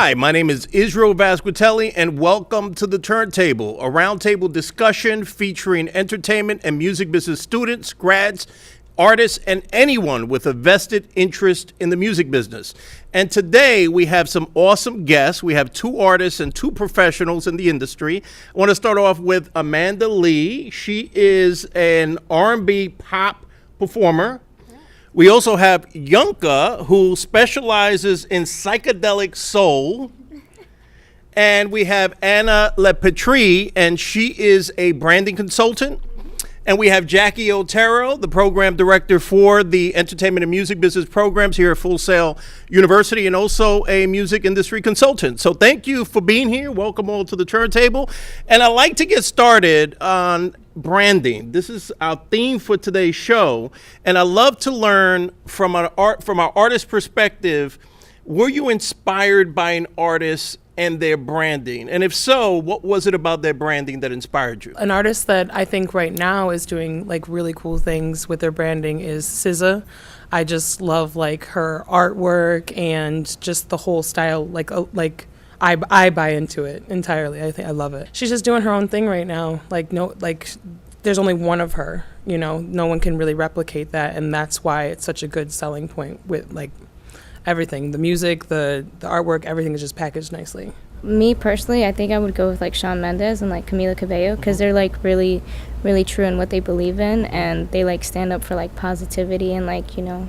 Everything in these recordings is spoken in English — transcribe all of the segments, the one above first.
Hi, my name is Israel Vasquetelle, and welcome to the Turntable, a roundtable discussion featuring entertainment and music business students, grads, artists, and anyone with a vested interest in the music business. And today we have some awesome guests. We have two artists and two professionals in the industry. I want to start off with Amanda Lee. She is an R&B pop performer. We also have Yunka, who specializes in psychedelic soul. And we have Anna Lepetri, and she is a branding consultant. And we have Jackie Otero, the program director for the entertainment and music business programs here at Full Sail University, and also a music industry consultant. So thank you for being here. Welcome all to the Turntable. And I'd like to get started on branding. This is our theme for today's show. And I love to learn from our artist perspective, were you inspired by an artist and their branding? And if so, what was it about their branding that inspired you? An artist that I think right now is doing like really cool things with their branding is SZA. I just love like her artwork and just the whole style. I buy into it entirely. I love it. She's just doing her own thing right now. There's only one of her. You know, no one can really replicate that, and that's why it's such a good selling point with like everything. The music, the artwork, everything is just packaged nicely. Me personally, I think I would go with like Shawn Mendes and like Camila Cabello, because they're like really, really true in what they believe in, and they like stand up for like positivity and like, you know,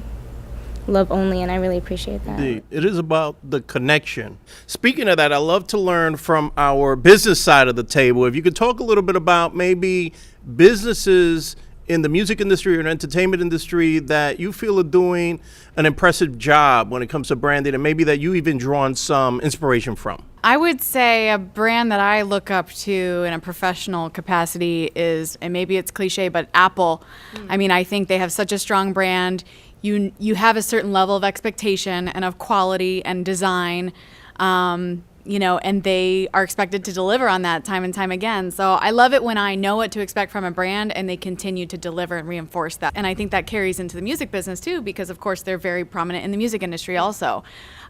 love only, and I really appreciate that. Indeed. It is about the connection. Speaking of that, I love to learn from our business side of the table. If you could talk a little bit about maybe businesses in the music industry or entertainment industry that you feel are doing an impressive job when it comes to branding, and maybe that you even drawn some inspiration from. I would say a brand that I look up to in a professional capacity is, and maybe it's cliche, but Apple. I mean, I think they have such a strong brand. You have a certain level of expectation and of quality and design, you know, and they are expected to deliver on that time and time again. So I love it when I know what to expect from a brand and they continue to deliver and reinforce that. And I think that carries into the music business too, because of course they're very prominent in the music industry also.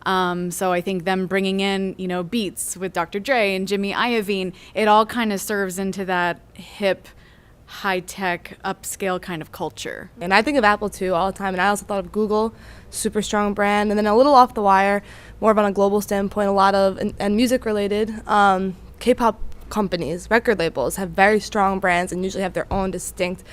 So I think them bringing in, you know, Beats with Dr. Dre and Jimmy Iovine, it all kind of serves into that hip, high-tech, upscale kind of culture. And I think of Apple too all the time, and I also thought of Google, super strong brand, and then a little off the wire, more of on a global standpoint, a lot of, and music-related, K-pop companies, record labels have very strong brands and usually have their own distinct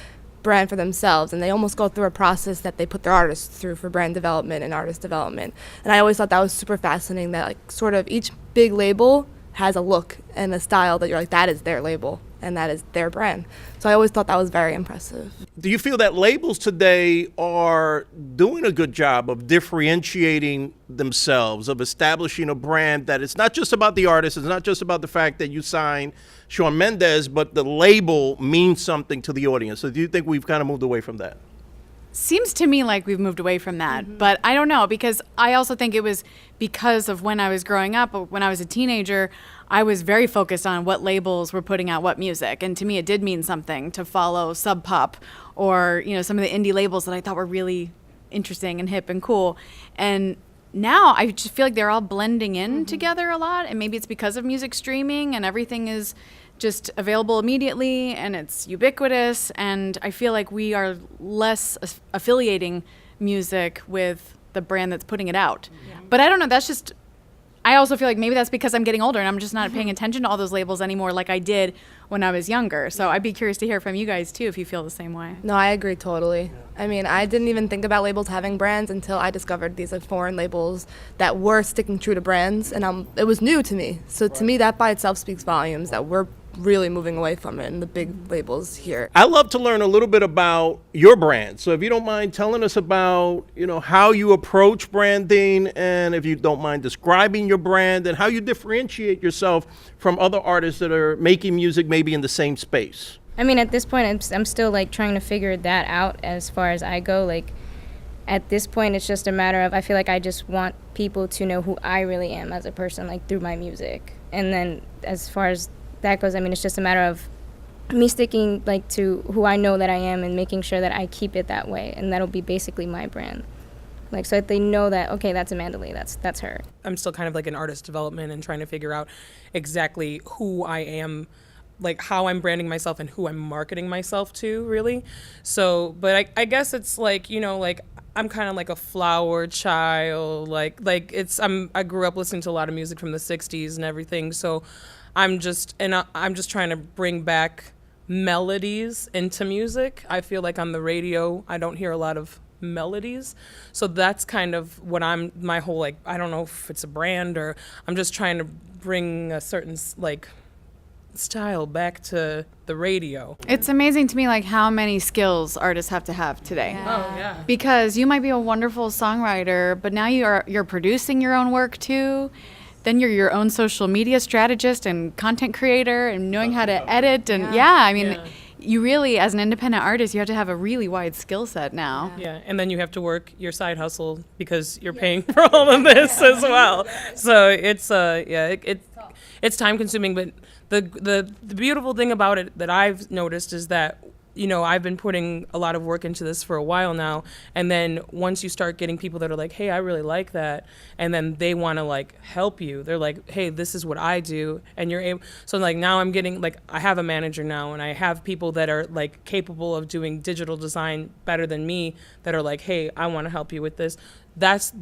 brand for themselves, and they almost go through a process that they put their artists through for brand development and artist development. And I always thought that was super fascinating, that like sort of each big label has a look and a style that you're like, that is their label and that is their brand. So I always thought that was very impressive. Do you feel that labels today are doing a good job of differentiating themselves, of establishing a brand that it's not just about the artist, it's not just about the fact that you sign Shawn Mendes, but the label means something to the audience? So do you think we've kind of moved away from that? Seems to me like we've moved away from that, but I don't know, because I also think it was because of when I was growing up, when I was a teenager, I was very focused on what labels were putting out what music, and to me it did mean something to follow Sub Pop or, you know, some of the indie labels that I thought were really interesting and hip and cool. And now I just feel like they're all blending in together a lot, and maybe it's because of music streaming and everything is just available immediately and it's ubiquitous, and I feel like we are less affiliating music with the brand that's putting it out. Yeah. But I don't know, that's just, I also feel like maybe that's because I'm getting older and I'm just not paying attention to all those labels anymore like I did when I was younger. So I'd be curious to hear from you guys too if you feel the same way. No, I agree totally. I mean, I didn't even think about labels having brands until I discovered these like foreign labels that were sticking true to brands, and it was new to me. So to me, that by itself speaks volumes that we're really moving away from it and the big labels here. I'd love to learn a little bit about your brand. So if you don't mind telling us about, you know, how you approach branding, and if you don't mind describing your brand and how you differentiate yourself from other artists that are making music maybe in the same space. I mean, at this point, I'm still like trying to figure that out as far as I go. Like, at this point, it's just a matter of, I feel like I just want people to know who I really am as a person, like through my music. And then as far as that goes, I mean, it's just a matter of me sticking like to who I know that I am and making sure that I keep it that way, and that'll be basically my brand. like so that they know that, okay, that's Amanda Lee, that's her. I'm still kind of like in artist development and trying to figure out exactly who I am, like how I'm branding myself and who I'm marketing myself to, really. So, but I guess it's like, you know, like I'm kind of like a flower child, like I grew up listening to a lot of music from the 60s and everything. So I'm just trying to bring back melodies into music. I feel like on the radio, I don't hear a lot of melodies. So that's kind of what my whole, like, I don't know if it's a brand or I'm just trying to bring a certain like style back to the radio. It's amazing to me like how many skills artists have to have today. Oh yeah. Because you might be a wonderful songwriter, but now you're producing your own work too. Then you're your own social media strategist and content creator and knowing how to edit and you really, as an independent artist, you have to have a really wide skill set now. Yeah, and then you have to work your side hustle because you're paying for all of this as well. So it's it's time consuming, but the beautiful thing about it that I've noticed is that, you know, I've been putting a lot of work into this for a while now, and then once you start getting people that are like, hey, I really like that, and then they want to like help you, they're like, hey, this is what I do, and you're able, so like now I'm getting, like, I have a manager now, and I have people that are like capable of doing digital design better than me that are like, hey, I want to help you with this. That's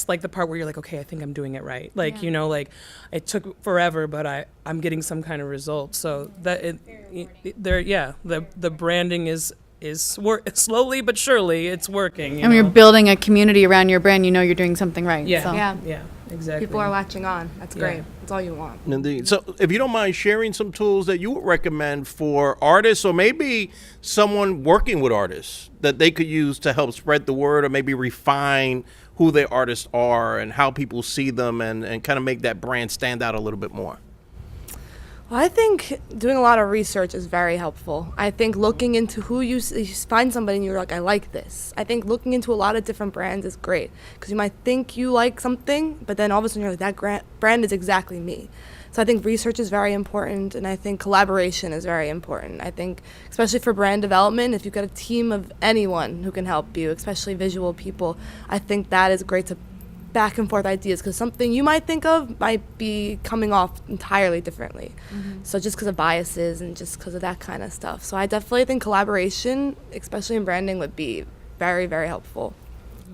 like the part where you're like, okay, I think I'm doing it right. Like, you know, like it took forever, but I'm getting some kind of result. So that the branding is slowly but surely it's working. And when you're building a community around your brand, you know you're doing something right. Yeah. So. Yeah, exactly. People are latching on. That's great. Yeah. That's all you want. Indeed. So if you don't mind sharing some tools that you would recommend for artists or maybe someone working with artists that they could use to help spread the word or maybe refine who their artists are and how people see them and kind of make that brand stand out a little bit more. Well, I think doing a lot of research is very helpful. I think looking into who you find somebody and you're like, I like this. I think looking into a lot of different brands is great because you might think you like something, but then all of a sudden you're like, that brand is exactly me. So I think research is very important, and I think collaboration is very important. I think, especially for brand development, if you've got a team of anyone who can help you, especially visual people, I think that is great to back and forth ideas because something you might think of might be coming off entirely differently. So just because of biases and just because of that kind of stuff. So I definitely think collaboration, especially in branding, would be very, very helpful.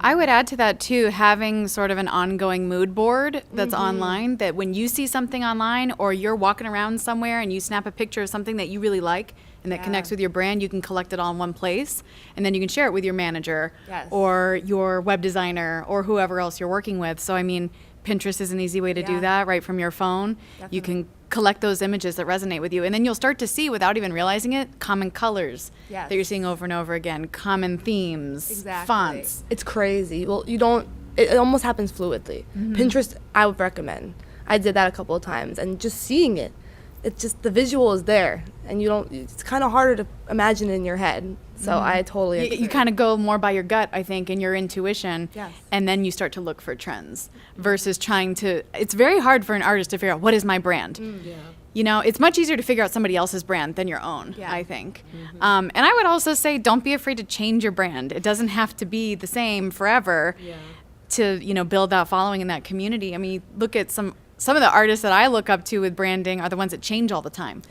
I would add to that too, having sort of an ongoing mood board that's online, that when you see something online or you're walking around somewhere and you snap a picture of something that you really like and that connects with your brand, you can collect it all in one place and then you can share it with your manager or your web designer or whoever else you're working with. So I mean, Pinterest is an easy way to do that right from your phone. Definitely. You can collect those images that resonate with you, and then you'll start to see, without even realizing it, common colors that you're seeing over and over again, common themes, fonts. It's crazy. Well, it almost happens fluidly. Pinterest, I would recommend. I did that a couple of times, and just seeing it, it's just, the visual is there, and it's kind of harder to imagine in your head. So I totally agree. You kind of go more by your gut, I think, and your intuition, and then you start to look for trends versus it's very hard for an artist to figure out, what is my brand? You know, it's much easier to figure out somebody else's brand than your own, I think. And I would also say, don't be afraid to change your brand. It doesn't have to be the same forever to, you know, build that following in that community. I mean, look at some of the artists that I look up to with branding are the ones that change all the time.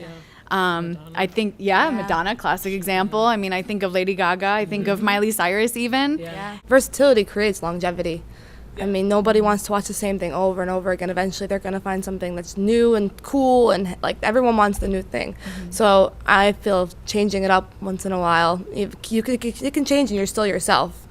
I think, Madonna, classic example. I mean, I think of Lady Gaga. I think of Miley Cyrus even. Versatility creates longevity. I mean, nobody wants to watch the same thing over and over again. Eventually, they're going to find something that's new and cool, and like everyone wants the new thing. So I feel changing it up once in a while. It can change, and you're still yourself.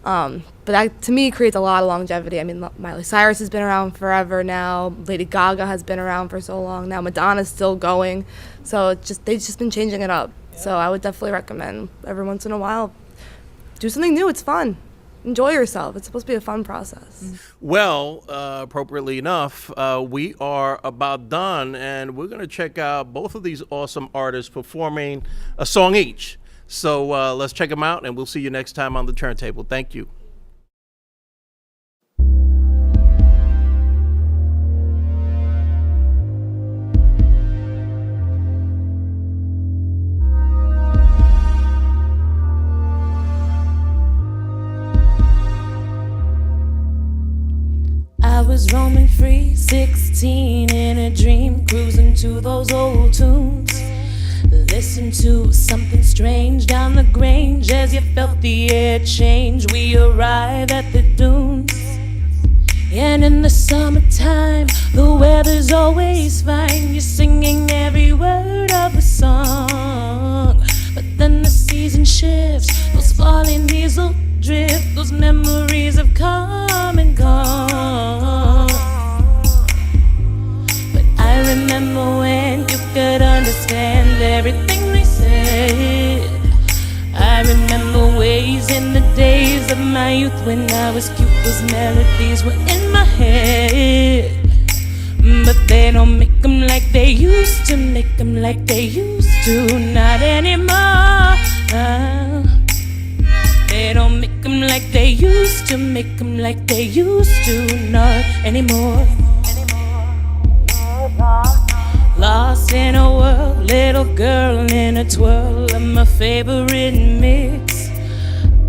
But that, to me, creates a lot of longevity. I mean, Miley Cyrus has been around forever now. Lady Gaga has been around for so long now. Madonna's still going. So they've just been changing it up. So I would definitely recommend every once in a while, do something new. It's fun. Enjoy yourself. It's supposed to be a fun process. Well, appropriately enough, we are about done, and we're going to check out both of these awesome artists performing a song each. So let's check them out, and we'll see you next time on the Turntable. Thank you. 18 in a dream, cruising to those old tunes. Listen to something strange down the Grange as you felt the air change. We arrive at the dunes, and in the summertime, the weather's always fine. You're singing every word of the song. But then the season shifts, those falling leaves will drift. Those memories have come and gone. But I remember when you could understand everything they said. I remember ways in the days of my youth when I was cute. Those melodies were in my head. But they don't make them like they used to, make them like they used to, not anymore. They don't make them like they used to, make them like they used to, not anymore. Lost in a world, little girl in a twirl of my favorite mix.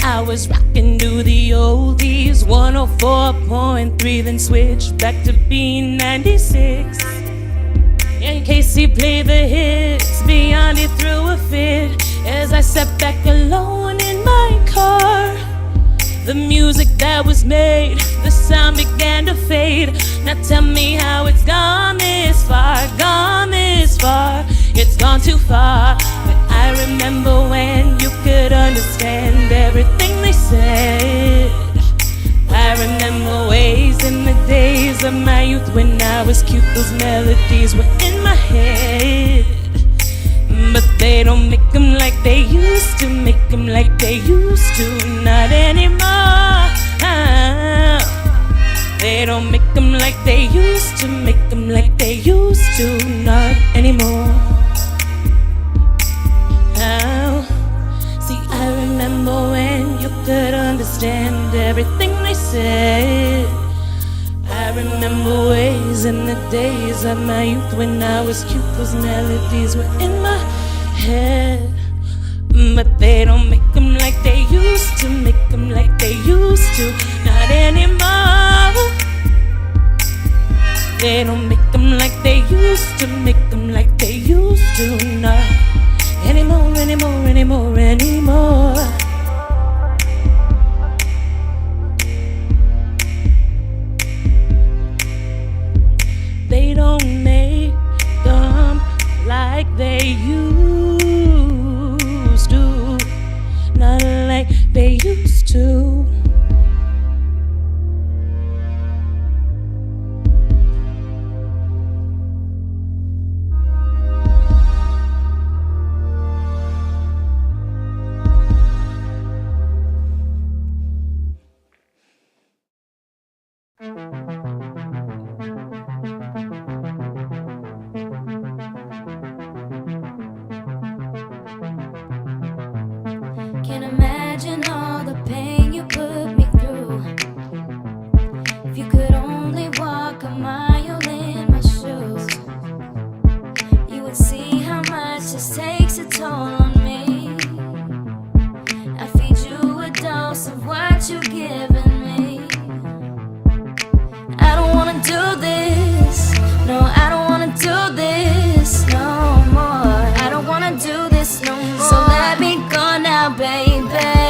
I was rocking to the oldies, 104.3, then switched back to B96. In case he played the hits, beyond he threw a fit. As I sat back alone in my car, the music that was made, the sound began to fade. Now tell me how it's gone this far, gone this far. It's gone too far. But I remember when you could understand everything they said. I remember ways in the days of my youth when I was cute. Those melodies were in my head. But they don't make them like they used to, make them like they used to, not anymore. They don't make them like they used to, make them like they used to, not anymore. See, I remember when you could understand everything they said. I remember ways in the days of my youth when I was cute. Those melodies were in my head. But they don't make them like they used to, make them like they used to, not anymore. They don't make them like they used to, make them like they used to, not anymore, anymore, anymore, anymore. They don't make them like they used to, not like they used to. Can't imagine all the pain you put me through. If you could only walk a mile in my shoes, you would see how much this takes a toll on me. I feed you a dose of what you've given me. I don't wanna do this, no, I don't wanna do this no more. I don't wanna do this no more. So let me go now, baby.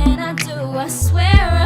can I do? I swear